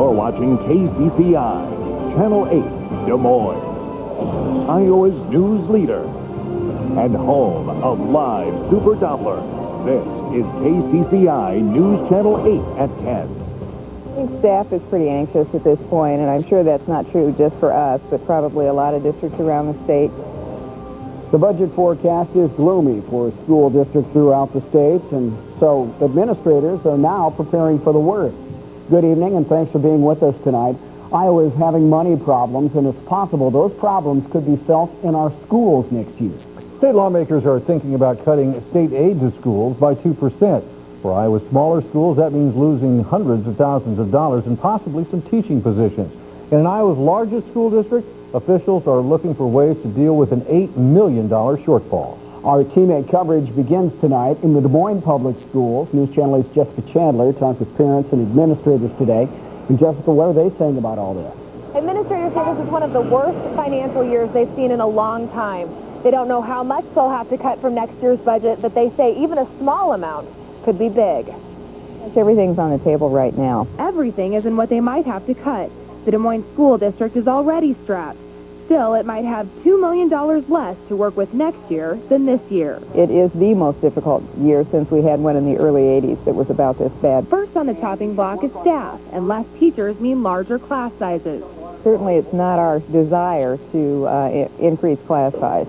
You're watching KCCI, Channel 8, Des Moines, Iowa's news leader, and home of live Super Doppler. This is KCCI News Channel 8 at 10. I think staff is pretty anxious at this point, and I'm sure that's not true just for us, but probably a lot of districts around the state. The budget forecast is gloomy for school districts throughout the state, and so administrators are now preparing for the worst. Good evening, and thanks for being with us tonight. Iowa is having money problems, and it's possible those problems could be felt in our schools next year. State lawmakers are thinking about cutting state aid to schools by 2%. For Iowa's smaller schools, that means losing hundreds of thousands of dollars and possibly some teaching positions. In Iowa's largest school district, officials are looking for ways to deal with an $8 million shortfall. Our teammate coverage begins tonight in the Des Moines Public Schools. News Channel 8's Jessica Chandler talked with parents and administrators today. And Jessica, what are they saying about all this? Administrators say this is one of the worst financial years they've seen in a long time. They don't know how much they'll have to cut from next year's budget, but they say even a small amount could be big. Everything's on the table right now. Everything is in what they might have to cut. The Des Moines School District is already strapped. Still, it might have $2 million less to work with next year than this year. It is the most difficult year since we had one in the early 80s that was about this bad. First on the chopping block is staff, and less teachers mean larger class sizes. Certainly, it's not our desire to increase class size.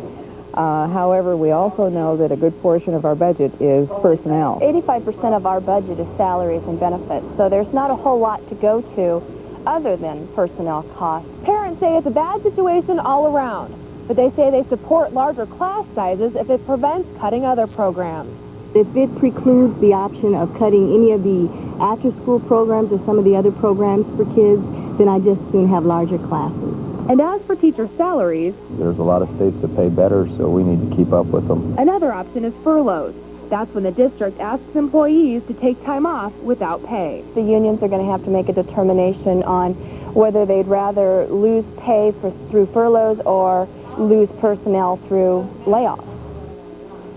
However, we also know that a good portion of our budget is personnel. 85% of our budget is salaries and benefits, so there's not a whole lot to go to other than personnel costs. Parents say it's a bad situation all around, but they say they support larger class sizes if it prevents cutting other programs. If it precludes the option of cutting any of the after-school programs or some of the other programs for kids, then I just soon have larger classes. And as for teacher salaries, there's a lot of states that pay better, so we need to keep up with them. Another option is furloughs. That's when the district asks employees to take time off without pay. The unions are going to have to make a determination on whether they'd rather lose pay through furloughs or lose personnel through layoffs.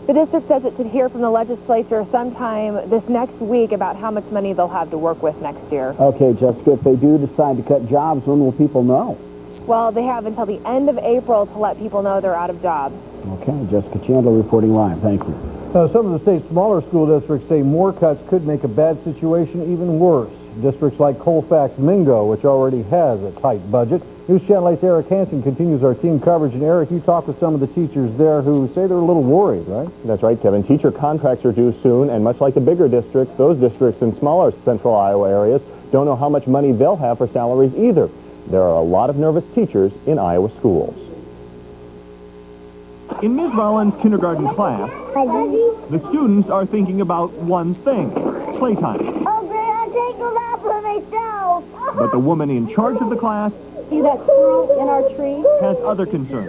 The district says it should hear from the legislature sometime this next week about how much money they'll have to work with next year. Okay, Jessica, if they do decide to cut jobs, when will people know? Well, they have until the end of April to let people know they're out of jobs. Okay, Jessica Chandler reporting live. Thank you. Now, some of the state's smaller school districts say more cuts could make a bad situation even worse. Districts like Colfax-Mingo, which already has a tight budget. News Channel 8's Eric Hansen continues our team coverage. And Eric, you talked with some of the teachers there who say they're a little worried, right? That's right, Kevin. Teacher contracts are due soon, and much like the bigger districts, those districts in smaller central Iowa areas don't know how much money they'll have for salaries either. There are a lot of nervous teachers in Iowa schools. In Ms. Vollin's kindergarten class, the students are thinking about one thing, playtime. Oh, great, I'll take a lap for myself. But the woman in charge of the class See that squirrel in our tree? has other concerns.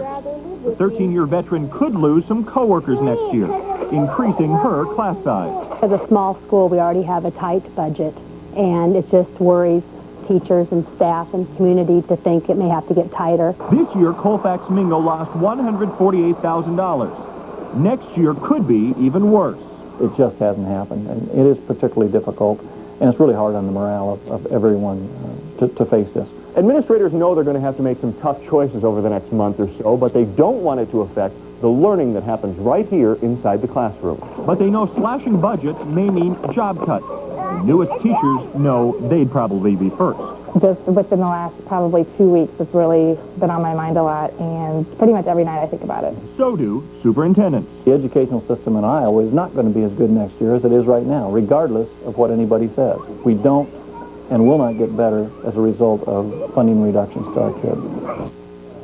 The 13-year veteran could lose some coworkers next year, increasing her class size. As a small school, we already have a tight budget, and it just worries teachers and staff and community to think it may have to get tighter. This year, Colfax-Mingo lost $148,000. Next year could be even worse. It just hasn't happened, and it is particularly difficult, and it's really hard on the morale of everyone to face this. Administrators know they're going to have to make some tough choices over the next month or so, but they don't want it to affect the learning that happens right here inside the classroom. But they know slashing budgets may mean job cuts. The newest teachers know they'd probably be first. Just within the last probably 2 weeks, it's really been on my mind a lot, and pretty much every night I think about it. So do superintendents. The educational system in Iowa is not going to be as good next year as it is right now, regardless of what anybody says. We don't and will not get better as a result of funding reductions to our kids.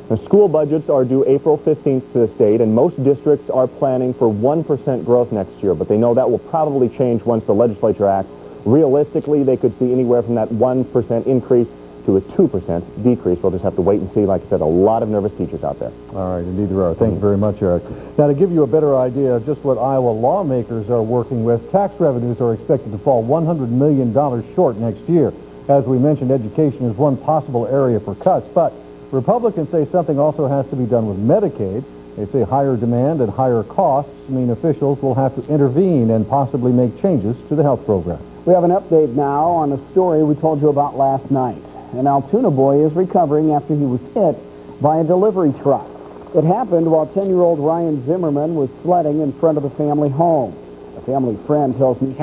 The school budgets are due April 15th to the state, and most districts are planning for 1% growth next year, but they know that will probably change once the legislature acts. Realistically, they could see anywhere from that 1% increase to a 2% decrease. We'll just have to wait and see. Like I said, a lot of nervous teachers out there. All right, indeed there are. Thank you very much, Eric. Now, to give you a better idea of just what Iowa lawmakers are working with, tax revenues are expected to fall $100 million short next year. As we mentioned, education is one possible area for cuts, but Republicans say something also has to be done with Medicaid. They say higher demand and higher costs mean officials will have to intervene and possibly make changes to the health program. We have an update now on a story we told you about last night. An Altoona boy is recovering after he was hit by a delivery truck. It happened while 10-year-old Ryan Zimmerman was sledding in front of the family home. A family friend tells me